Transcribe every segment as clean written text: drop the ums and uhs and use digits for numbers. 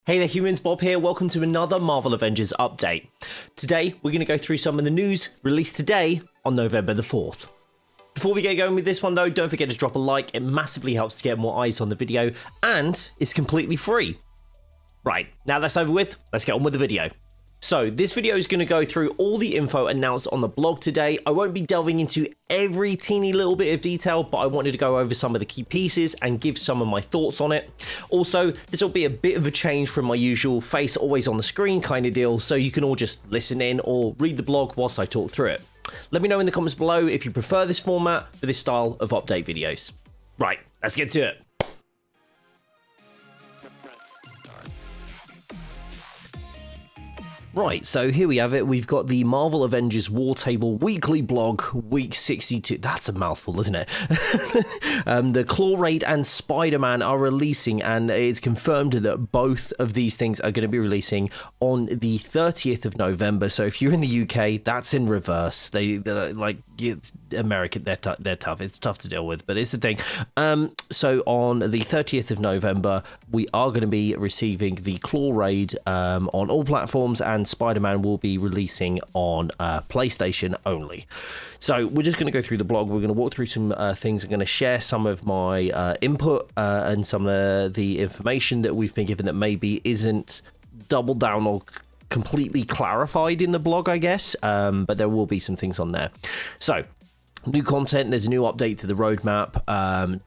Hey there humans, Bob here, welcome to another Marvel Avengers update. Today, we're going to go through some of the news released today on November the 4th. Before we get going with this one though, don't forget to drop a like, it massively helps to get more eyes on the video, and it's completely free. Right, now that's over with, let's get on with the video. So, this video is going to go through all the info announced on the blog today. I won't be delving into every teeny little bit of detail, but I wanted to go over some of the key pieces and give some of my thoughts on it. Also, this will be a bit of a change from my usual face always on the screen kind of deal, so you can all just listen in or read the blog whilst I talk through it. Let me know in the comments below if you prefer this format for this style of update videos. Right, let's get to it. Right, so here we have it. We've got the Marvel Avengers War Table Weekly Blog, Week 62. That's a mouthful, isn't it? The Klaw Raid and Spider-Man are releasing, and it's confirmed that both of these things are going to be releasing on the 30th of November. So if you're in the UK, that's in reverse. They're like, it's American, they're tough. It's tough to deal with, but it's the thing. So on the 30th of November, we are going to be receiving the Klaw Raid on all platforms, and Spider-Man will be releasing on PlayStation only. So we're just going to go through the blog. We're going to walk through some things. I'm going to share some of my input and some of the information that we've been given that maybe isn't doubled down or completely clarified in the blog, I guess, but there will be some things on there. So new content, there's a new update to the roadmap.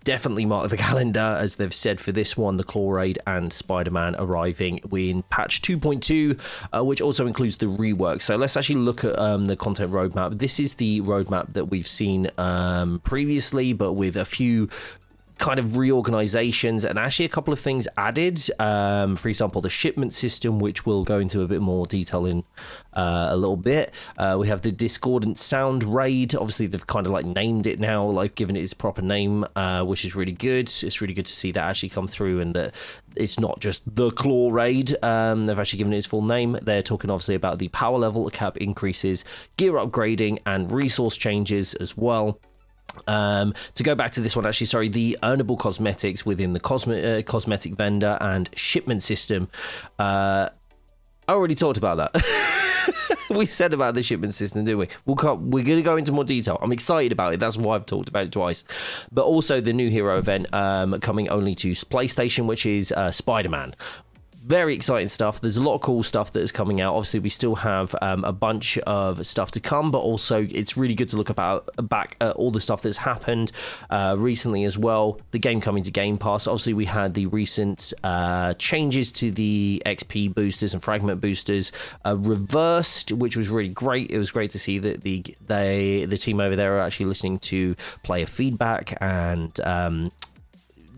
Definitely mark the calendar, as they've said for this one, the Klaw Raid and Spider-Man arriving in patch 2.2, which also includes the rework. So let's actually look at the content roadmap. This is the roadmap that we've seen previously, but with a few kind of reorganizations and actually a couple of things added. For example, the shipment system, which we'll go into a bit more detail in a little bit. We have the Discordant Sound Raid. Obviously, they've kind of like named it now, like given it its proper name, which is really good. It's really good to see that actually come through, and that it's not just the Klaw Raid. They've actually given it its full name. They're talking obviously about the power level cap increases, gear upgrading, and resource changes as well. To go back to this one, actually, sorry, the earnable cosmetics within the cosmetic vendor and shipment system. I already talked about that. We said about the shipment system, didn't we? We're going to go into more detail. I'm excited about it. That's why I've talked about it twice. But also the new hero event coming only to PlayStation, which is Spider-Man. Very exciting stuff. There's a lot of cool stuff that is coming out. Obviously, we still have a bunch of stuff to come, but also it's really good to look back at all the stuff that's happened recently as well. The game coming to Game Pass. Obviously, we had the recent changes to the XP boosters and fragment boosters reversed, which was really great. It was great to see that the team over there are actually listening to player feedback and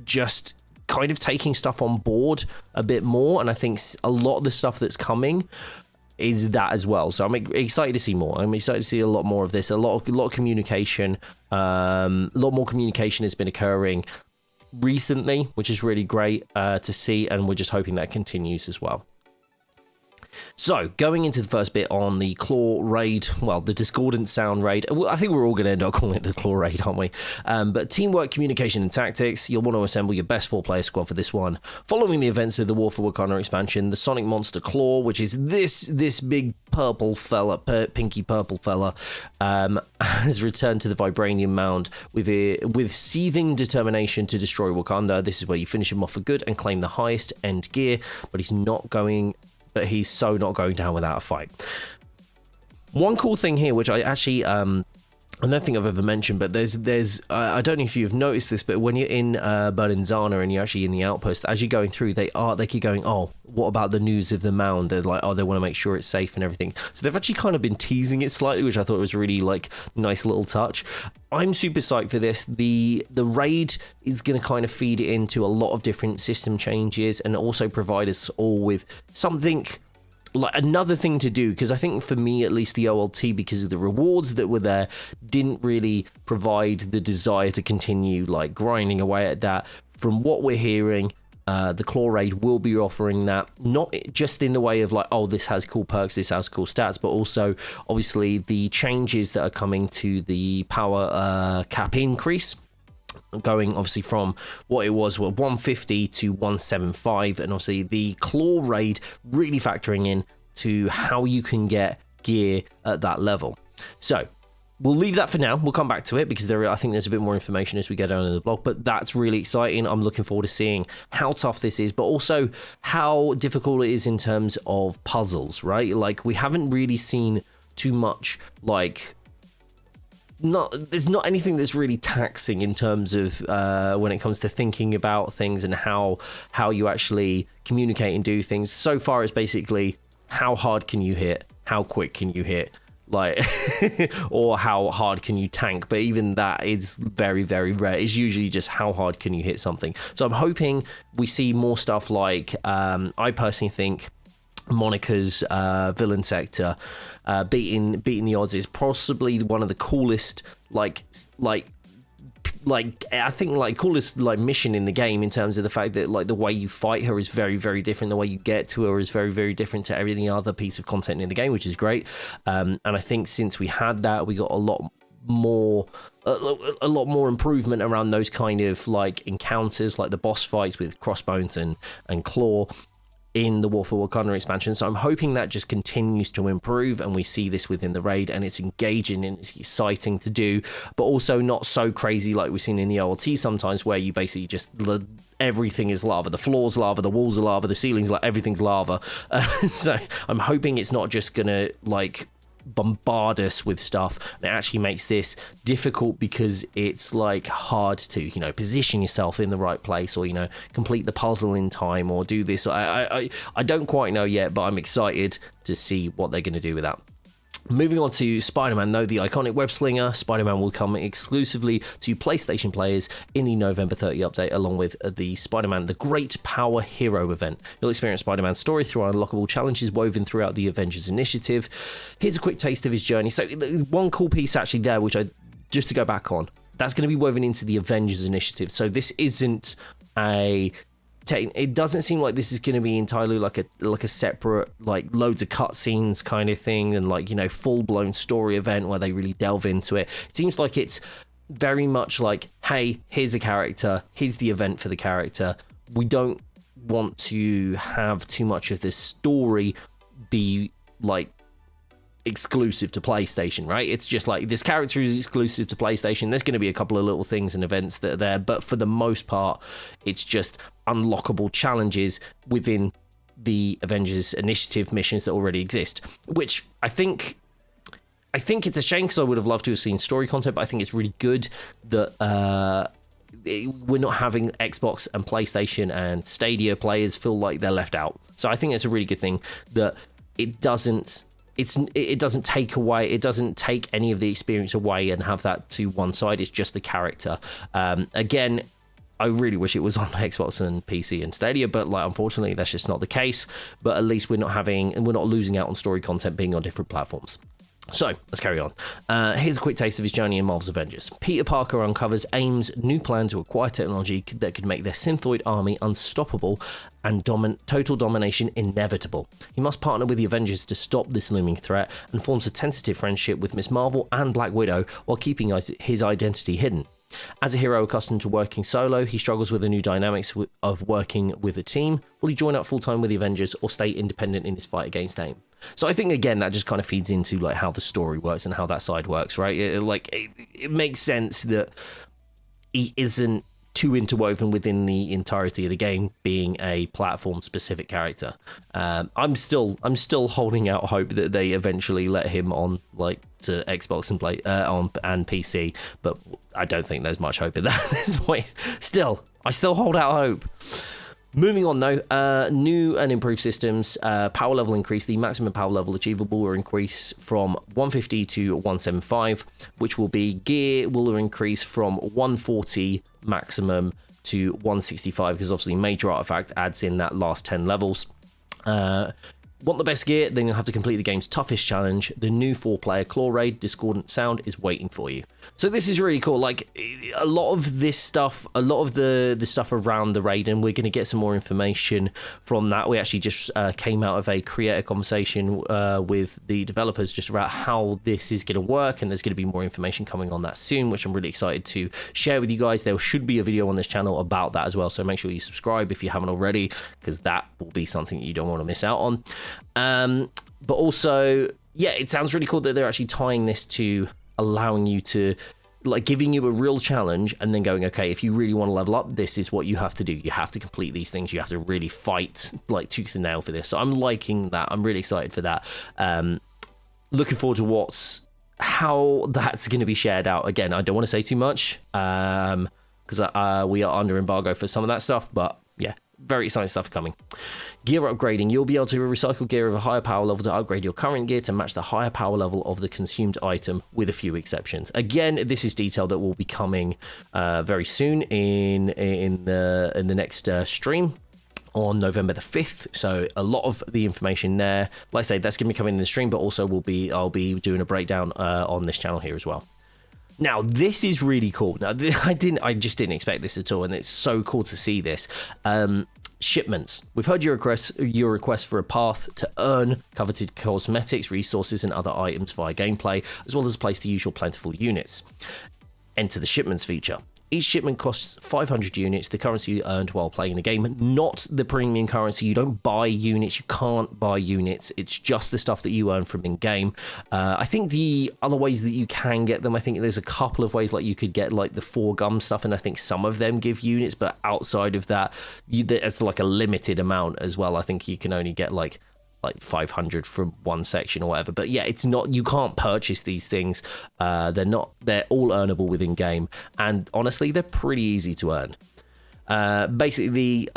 just kind of taking stuff on board a bit more, and I think a lot of the stuff that's coming is that as well. So I'm excited to see more. I'm excited to see a lot more of this. A lot of communication. A lot more communication has been occurring recently, which is really great to see, and we're just hoping that continues as well. So, going into the first bit on the Klaw Raid, well, the Discordant Sound Raid. I think we're all going to end up calling it the Klaw Raid, aren't we? But teamwork, communication, and tactics. You'll want to assemble your best 4-player squad for this one. Following the events of the War for Wakanda expansion, the Sonic Monster Klaw, which is this big purple fella, pinky purple fella, has returned to the Vibranium Mound with seething determination to destroy Wakanda. This is where you finish him off for good and claim the highest end gear, but he's so not going down without a fight. One cool thing here, which I actually I don't think I've ever mentioned, but there's I don't know if you've noticed this, but when you're in Berlinzana and you're actually in the outpost, as you're going through, they keep going, oh, what about the news of the mound? They're like, oh, they want to make sure it's safe and everything. So they've actually kind of been teasing it slightly, which I thought was really like nice little touch. I'm super psyched for this. The raid is going to kind of feed it into a lot of different system changes and also provide us all with something, like another thing to do, because I think for me at least the OLT, because of the rewards that were there, didn't really provide the desire to continue like grinding away at that. From what we're hearing, the Klaw Raid will be offering that, not just in the way of like, oh, this has cool perks, this has cool stats, but also obviously the changes that are coming to the power cap increase. going obviously from what it was 150 to 175, and obviously the Klaw raid really factoring in to how you can get gear at that level. So we'll leave that for now. We'll come back to it because I think there's a bit more information as we go down in the blog, but that's really exciting. I'm looking forward to seeing how tough this is, but also how difficult it is in terms of puzzles, right? Like, we haven't really seen too much, like, there's not anything that's really taxing in terms of when it comes to thinking about things and how you actually communicate and do things. So far, it's basically how hard can you hit, how quick can you hit, like, or how hard can you tank. But even that is very, very rare. It's usually just how hard can you hit something. So I'm hoping we see more stuff like, I personally think Monica's villain sector beating the odds is possibly one of the coolest I think like coolest like mission in the game, in terms of the fact that like the way you fight her is very, very different. The way you get to her is very, very different to every other piece of content in the game, which is great. And I think since we had that, we got a lot more improvement around those kind of like encounters, like the boss fights with Crossbones and Klaw in the War for Wakanda expansion. So I'm hoping that just continues to improve and we see this within the raid, and it's engaging and it's exciting to do, but also not so crazy like we've seen in the OLT sometimes, where you basically just everything is lava. The floor's lava, the walls are lava, the ceiling's like everything's lava. So I'm hoping it's not just gonna like bombard us with stuff, and it actually makes this difficult because it's like hard to, you know, position yourself in the right place, or, you know, complete the puzzle in time, or do this. I don't quite know yet, but I'm excited to see what they're going to do with that. Moving on to Spider-Man, though, the iconic web slinger, Spider-Man will come exclusively to PlayStation players in the November 30 update, along with the Spider-Man The Great Power Hero event. You'll experience Spider-Man's story through unlockable challenges woven throughout the Avengers initiative. Here's a quick taste of his journey. So one cool piece actually there, which just to go back on, that's going to be woven into the Avengers initiative. So this isn't it doesn't seem like this is going to be entirely like a separate, like, loads of cutscenes kind of thing, and like, you know, full-blown story event where they really delve into it. It seems like it's very much like, hey, here's a character, here's the event for the character. We don't want to have too much of this story be like exclusive to PlayStation, right? It's just like, this character is exclusive to PlayStation. There's going to be a couple of little things and events that are there, but for the most part, it's just unlockable challenges within the Avengers Initiative missions that already exist, which I think it's a shame, because I would have loved to have seen story content, but I think it's really good that we're not having Xbox and PlayStation and Stadia players feel like they're left out. So I think it's a really good thing that it doesn't take away, it doesn't take any of the experience away and have that to one side. It's just the character. Again, I really wish it was on Xbox and PC and Stadia, but like, unfortunately, that's just not the case. But at least we're not losing out on story content being on different platforms. So let's carry on. Here's a quick taste of his journey in Marvel's Avengers. Peter Parker uncovers AIM's new plan to acquire technology that could make their synthoid army unstoppable and total domination inevitable. He must partner with the Avengers to stop this looming threat, and forms a tentative friendship with Ms. Marvel and Black Widow while keeping his identity hidden. As a hero accustomed to working solo, he struggles with the new dynamics of working with a team. Will he join up full-time with the Avengers or stay independent in his fight against AIM? So I think, again, that just kind of feeds into like how the story works and how that side works, right? It makes sense that he isn't too interwoven within the entirety of the game, being a platform-specific character. I'm still holding out hope that they eventually let him on like to Xbox and and PC, but I don't think there's much hope in that at this point. I still hold out hope. Moving on though, new and improved systems, power level increase. The maximum power level achievable will increase from 150 to 175, which will be gear will increase from 140 maximum to 165, because obviously major artifact adds in that last 10 levels. Want the best gear? Then you'll have to complete the game's toughest challenge. The new 4-player Klaw raid, Discordant Sound, is waiting for you. So this is really cool. Like, a lot of this stuff, a lot of the stuff around the raid, and we're going to get some more information from that. We actually just came out of a creator conversation with the developers just about how this is going to work, and there's going to be more information coming on that soon, which I'm really excited to share with you guys. There should be a video on this channel about that as well, so make sure you subscribe if you haven't already, because that will be something you don't want to miss out on. But also, yeah, it sounds really cool that they're actually tying this to allowing you to, like, giving you a real challenge and then going, okay, if you really want to level up, this is what you have to do. You have to complete these things. You have to really fight like tooth and nail for this. So I'm liking that. I'm really excited for that. Looking forward to how that's going to be shared out. Again, I don't want to say too much because we are under embargo for some of that stuff, but yeah, very exciting stuff coming. Gear upgrading. You'll be able to recycle gear of a higher power level to upgrade your current gear to match the higher power level of the consumed item, with a few exceptions. Again, this is detail that will be coming very soon in the next stream on November the 5th. So a lot of the information there, like I say, that's going to be coming in the stream, but also I'll be doing a breakdown on this channel here as well. Now, this is really cool. Now, I just didn't expect this at all, and it's so cool to see this. Shipments. We've heard your request for a path to earn coveted cosmetics, resources, and other items via gameplay, as well as a place to use your plentiful units. Enter the shipments feature. Each shipment costs 500 units, the currency you earned while playing the game, not the premium currency. You don't buy units, you can't buy units, it's just the stuff that you earn from in-game. I think the other ways that you can get them, I think there's a couple of ways, like you could get like the 4 gum stuff, and I think some of them give units, but outside of that, it's like a limited amount as well. I think you can only get like 500 from one section or whatever. But yeah, it's not, you can't purchase these things. They're all earnable within game, and honestly, they're pretty easy to earn. Basically,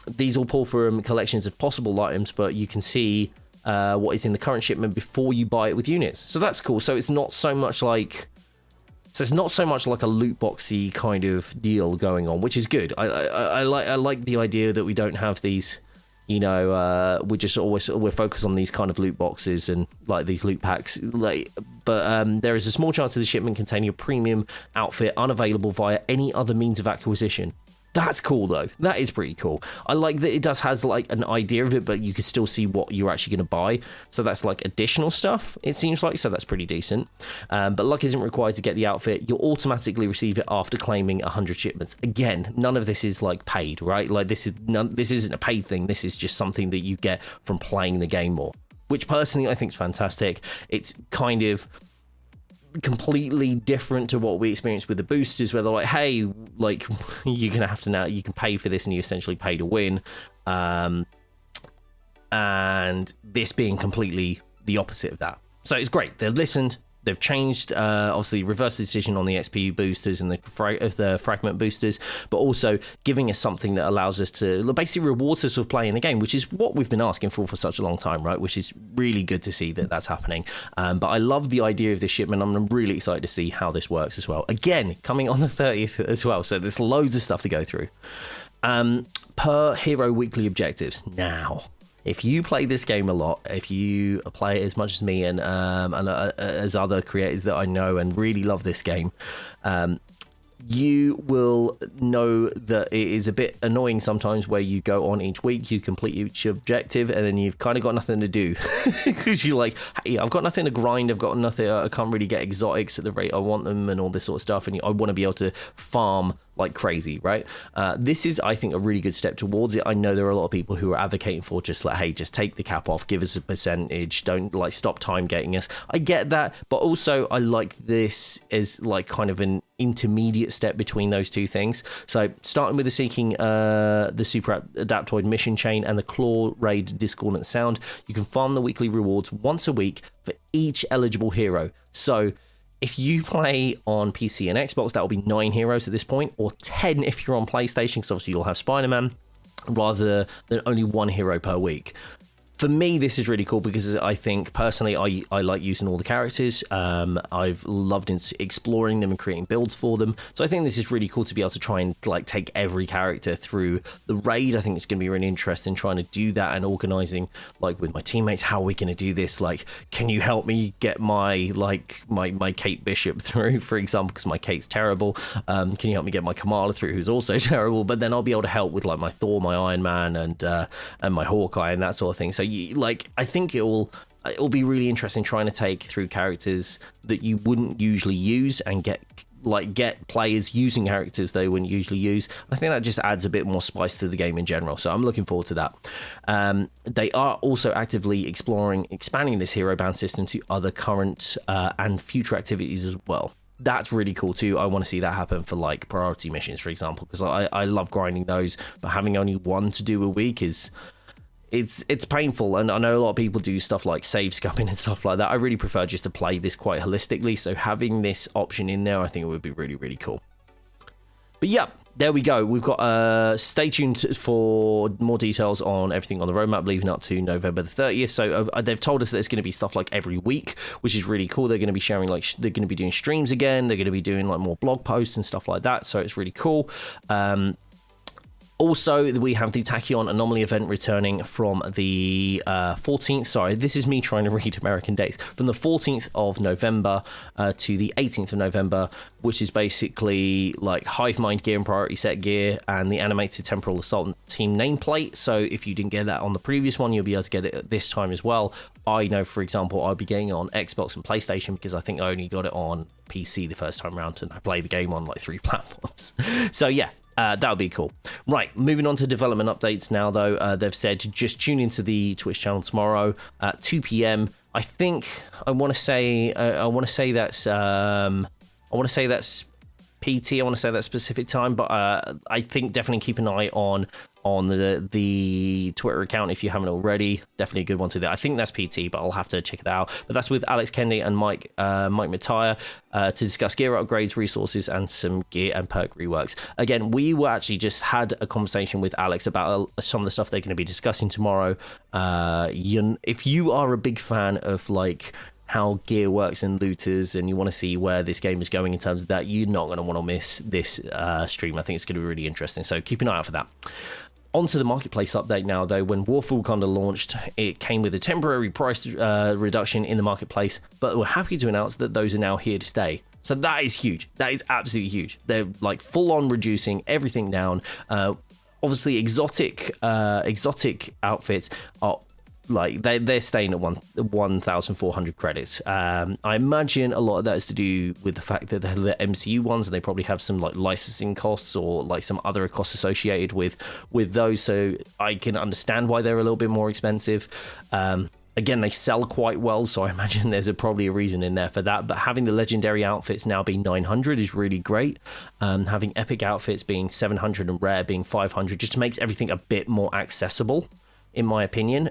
these all pull from collections of possible items, but you can see what is in the current shipment before you buy it with units. So that's cool. So it's not so much like a loot boxy kind of deal going on, which is good. I like the idea that we don't have these, you know, we're focused on these kind of loot boxes and like these loot packs, but there is a small chance of the shipment containing a premium outfit unavailable via any other means of acquisition. That's cool though. That is pretty cool. I like that it has like an idea of it, but you can still see what you're actually going to buy. So that's like additional stuff, it seems like. So that's pretty decent. But luck isn't required to get the outfit. You'll automatically receive it after claiming 100 shipments. Again, none of this is like paid, right? Like this isn't a paid thing. This is just something that you get from playing the game more, which personally I think is fantastic. It's kind of completely different to what we experienced with the boosters, where they're like, hey, like you're gonna have to now, you can pay for this and you essentially pay to win, and this being completely the opposite of that. So it's great. They've listened, they've changed, obviously reversed the decision on the XP boosters and the fragment boosters, but also giving us something that allows us to basically rewards us for playing the game, which is what we've been asking for such a long time, right? Which is really good to see that that's happening. But I love the idea of this shipment. I'm really excited to see how this works as well. Again, coming on the 30th as well, so there's loads of stuff to go through. Per hero weekly objectives. Now, if you play this game a lot, if you play it as much as me and as other creators that I know and really love this game, you will know that it is a bit annoying sometimes where you go on each week, you complete each objective, and then you've kind of got nothing to do because you're like, hey, I've got nothing to grind, I've got nothing, I can't really get exotics at the rate I want them and all this sort of stuff, and I want to be able to farm like crazy, right? This is, I think, a really good step towards it. I know there are a lot of people who are advocating for just like, hey, just take the cap off, give us a percentage, don't like stop time gating us. I get that, but also I like this as like kind of an intermediate step between those two things. So starting with the seeking the super adaptoid mission chain and the Klaw raid discordant sound, you can farm the weekly rewards once a week for each eligible hero. So if you play on PC and Xbox, that will be 9 heroes at this point, or 10 if you're on PlayStation, because obviously you'll have Spider-Man, rather than only 1 hero per week. For me, this is really cool because I think personally I like using all the characters. I've loved exploring them and creating builds for them. So I think this is really cool to be able to try and like take every character through the raid. I think it's going to be really interesting trying to do that and organizing like with my teammates. How are we going to do this? Like, can you help me get my Kate Bishop through, for example, because my Kate's terrible. Can you help me get my Kamala through, who's also terrible? But then I'll be able to help with like my Thor, my Iron Man, and my Hawkeye and that sort of thing. So I think it'll be really interesting trying to take through characters that you wouldn't usually use and get players using characters they wouldn't usually use. I think that just adds a bit more spice to the game in general, so I'm looking forward to that. They are also actively expanding this hero band system to other current and future activities as well. That's really cool too. I want to see that happen for like priority missions, for example, because I love grinding those, but having only one to do a week is it's painful. And I know a lot of people do stuff like save scumming and stuff like that. I really prefer just to play this quite holistically, so having this option in there I think it would be really, really cool. But yeah, there we go. We've got stay tuned for more details on everything on the roadmap leading up to November the 30th. So they've told us that it's going to be stuff like every week, which is really cool. They're going to be sharing like they're going to be doing streams again. They're going to be doing like more blog posts and stuff like that. So it's really cool. Also, we have the Tachyon Anomaly event returning from the 14th. Sorry, this is me trying to read American dates. From the 14th of November to the 18th of November, which is basically like Hive Mind gear and priority set gear and the animated Temporal Assault team nameplate. So if you didn't get that on the previous one, you'll be able to get it this time as well. I know, for example, I'll be getting it on Xbox and PlayStation because I think I only got it on PC the first time around and I played the game on like 3 platforms. So yeah. That would be cool. Right, moving on to development updates now, though. They've said just tune into the Twitch channel tomorrow at 2 p.m. I think I want to say that's PT. I want to say that specific time, but I think definitely keep an eye on the Twitter account if you haven't already. Definitely a good one to do. I think that's PT, but I'll have to check it out. But that's with Alex Kennedy and Mike Mattia to discuss gear upgrades, resources, and some gear and perk reworks. Again, we were actually just had a conversation with Alex about some of the stuff they're going to be discussing tomorrow. If you are a big fan of like how gear works in looters and you want to see where this game is going in terms of that, you're not going to want to miss this stream. I think it's going to be really interesting, so keep an eye out for that. Onto the marketplace update now, though. When Warful kind of launched, it came with a temporary price reduction in the marketplace, but we're happy to announce that those are now here to stay. So that is huge. That is absolutely huge. They're like full on reducing everything down. Obviously, exotic outfits are like they're staying at 1,400 credits. I imagine a lot of that is to do with the fact that they're the MCU ones, and they probably have some like licensing costs or like some other costs associated with those. So I can understand why they're a little bit more expensive. Again, they sell quite well, so I imagine there's probably a reason in there for that. But having the legendary outfits now being 900 is really great. Having epic outfits being 700 and rare being 500 just makes everything a bit more accessible, in my opinion,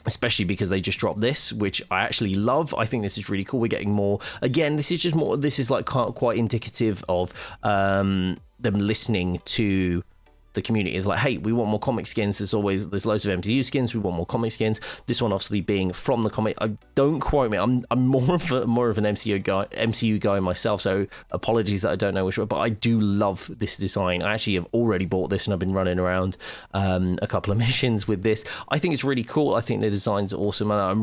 especially because they just dropped this, which I actually love. I think this is really cool. We're getting more. Again, this is like quite indicative of them listening to the community. Is like, hey, we want more comic skins. There's loads of MCU skins. We want more comic skins. This one obviously being from the comic. Don't quote me. I'm more of an MCU guy myself. So apologies that I don't know which one, but I do love this design. I actually have already bought this and I've been running around a couple of missions with this. I think it's really cool. I think the design's awesome, and I'm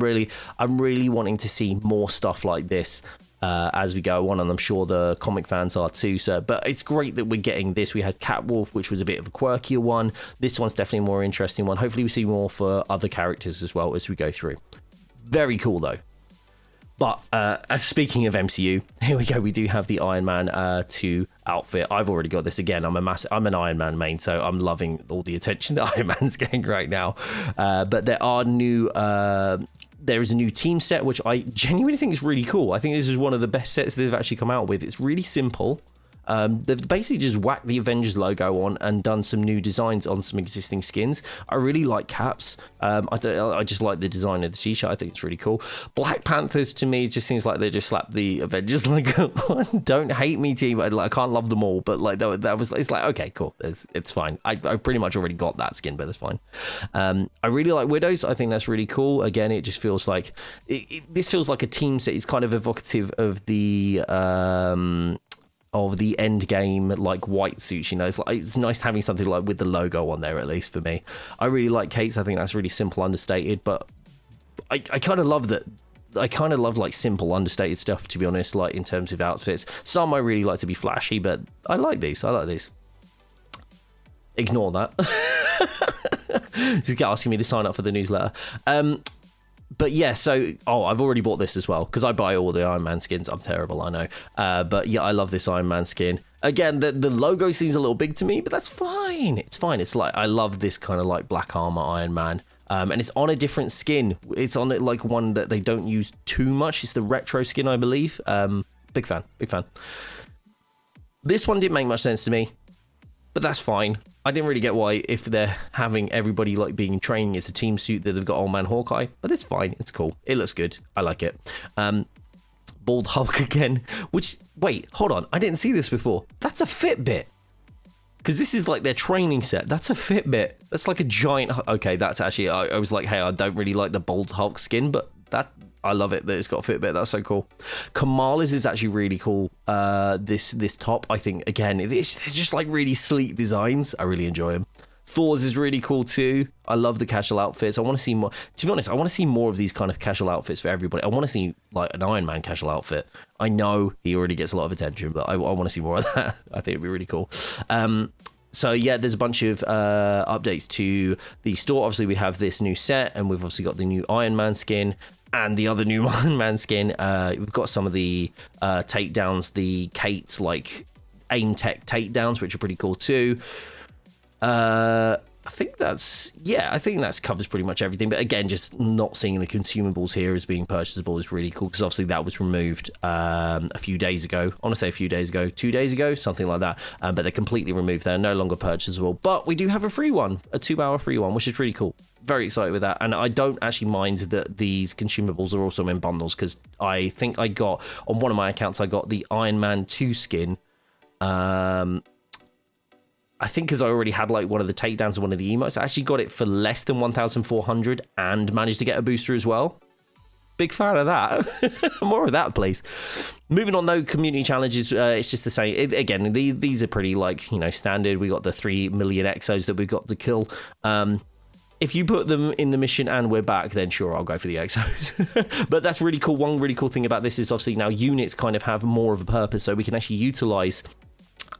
really wanting to see more stuff like this as we go on, and I'm sure the comic fans are too. So, but it's great that we're getting this. We had Catwolf, which was a bit of a quirkier one. This one's definitely a more interesting one. Hopefully we see more for other characters as well as we go through. Very cool though. But speaking of MCU, here we go. We do have the Iron Man 2 outfit. I've already got this again. I'm an Iron Man main, so I'm loving all the attention that Iron Man's getting right now. But there is a new team set, which I genuinely think is really cool. I think this is one of the best sets they've actually come out with. It's really simple. They've basically just whacked the Avengers logo on and done some new designs on some existing skins. I really like Caps. I just like the design of the t-shirt. I think it's really cool. Black Panthers, to me, just seems like they just slapped the Avengers logo on. Don't hate me, team. I can't love them all, but like that was, it's like, okay, cool. It's fine. I pretty much already got that skin, but that's fine. I really like Widows. I think that's really cool. Again, it just feels like this feels like a team set. It's kind of evocative of the end game, like white suits, you know. It's nice having something like with the logo on there, at least for me. I really like Kate's. I think that's really simple, understated, but I kind of love that. I kind of love like simple, understated stuff, to be honest, like in terms of outfits. Some I really like to be flashy, but I like these. Ignore that. He's asking me to sign up for the newsletter. But yeah, so, I've already bought this as well, because I buy all the Iron Man skins. I'm terrible, I know. But yeah, I love this Iron Man skin. Again, the logo seems a little big to me, but that's fine. It's fine. It's like, I love this kind of like black armor Iron Man. And it's on a different skin. It's on it like one that they don't use too much. It's the retro skin, I believe. Big fan. This one didn't make much sense to me, but that's fine. I didn't really get why, if they're having everybody like being in training, it's a team suit that they've got Old Man Hawkeye, but it's fine. It's cool. It looks good. I like it. Bald Hulk again, which, wait, hold on. I didn't see this before. That's a Fitbit. Because this is like their training set. That's a Fitbit. That's like a giant... Okay, that's actually... I was like, hey, I don't really like the Bald Hulk skin, but I love it that it's got a Fitbit. That's so cool. Kamala's is actually really cool. This top, I think, again, it's just like really sleek designs. I really enjoy them. Thor's is really cool too. I love the casual outfits. I want to see more. To be honest, I want to see more of these kind of casual outfits for everybody. I want to see like an Iron Man casual outfit. I know he already gets a lot of attention, but I want to see more of that. I think it'd be really cool. So yeah, there's a bunch of updates to the store. Obviously, we have this new set, and we've obviously got the new Iron Man skin and the other new Iron Man skin. We've got some of the takedowns, the Kate's like aim tech takedowns, which are pretty cool too. I think that covers pretty much everything. But again, just not seeing the consumables here as being purchasable is really cool, because obviously that was removed a few days ago. I want to say a few days ago, 2 days ago, something like that. But they're completely removed. They're no longer purchasable. But we do have a free one, a 2-hour free one, which is really cool. Very excited with that. And I don't actually mind that these consumables are also in bundles, because I think I got, on one of my accounts, I got the Iron Man 2 skin. I think because I already had like one of the takedowns and one of the emotes, I actually got it for less than 1,400 and managed to get a booster as well. Big fan of that. More of that, please. Moving on though, community challenges, it's just the same. Again, these are pretty like, you know, standard. We got the 3 million exos that we've got to kill. If you put them in the mission and we're back, then sure, I'll go for the exos. But that's really cool. One really cool thing about this is obviously now units kind of have more of a purpose, so we can actually utilize...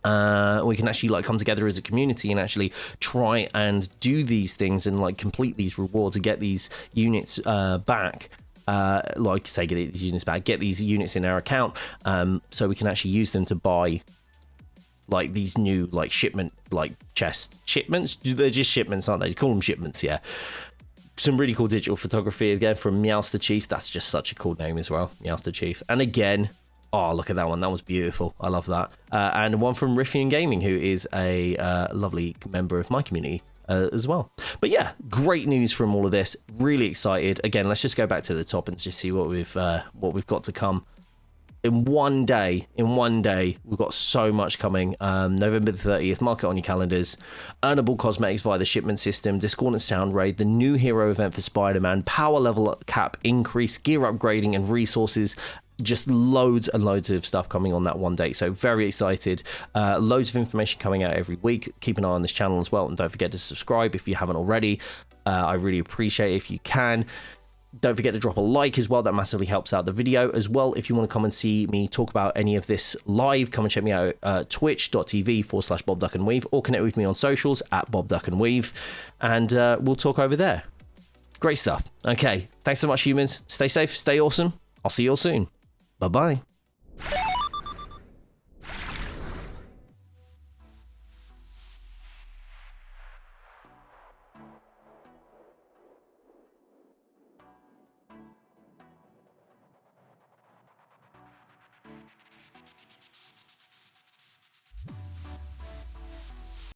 we can actually like come together as a community and actually try and do these things and like complete these rewards and get these units back. Like say, get these units back, get these units in our account, so we can actually use them to buy like these new like shipment like chest shipments. They're just shipments, aren't they? You call them shipments, yeah. Some really cool digital photography again from Meowster Chief. That's just such a cool name as well, Meowster Chief. And again, oh, look at that one. That was beautiful. I love that. And one from Riffian Gaming, who is a lovely member of my community as well. But yeah, great news from all of this. Really excited. Again, let's just go back to the top and just see what we've got to come. In one day, we've got so much coming. November the 30th, mark it on your calendars. Earnable cosmetics via the shipment system, Discordant Sound Raid, the new hero event for Spider-Man, power level cap increase, gear upgrading and resources. Just loads and loads of stuff coming on that one date, so very excited. Loads of information coming out every week. Keep an eye on this channel as well, and don't forget to subscribe if you haven't already. I really appreciate it if you can. Don't forget to drop a like as well. That massively helps out the video as well. If you want to come and see me talk about any of this live, come and check me out at twitch.tv/BobDuckNWeave, or connect with me on socials at BobDuckNWeave, and we'll talk over there. Great stuff. Okay, thanks so much, humans. Stay safe, stay awesome. I'll see you all soon. Bye-bye.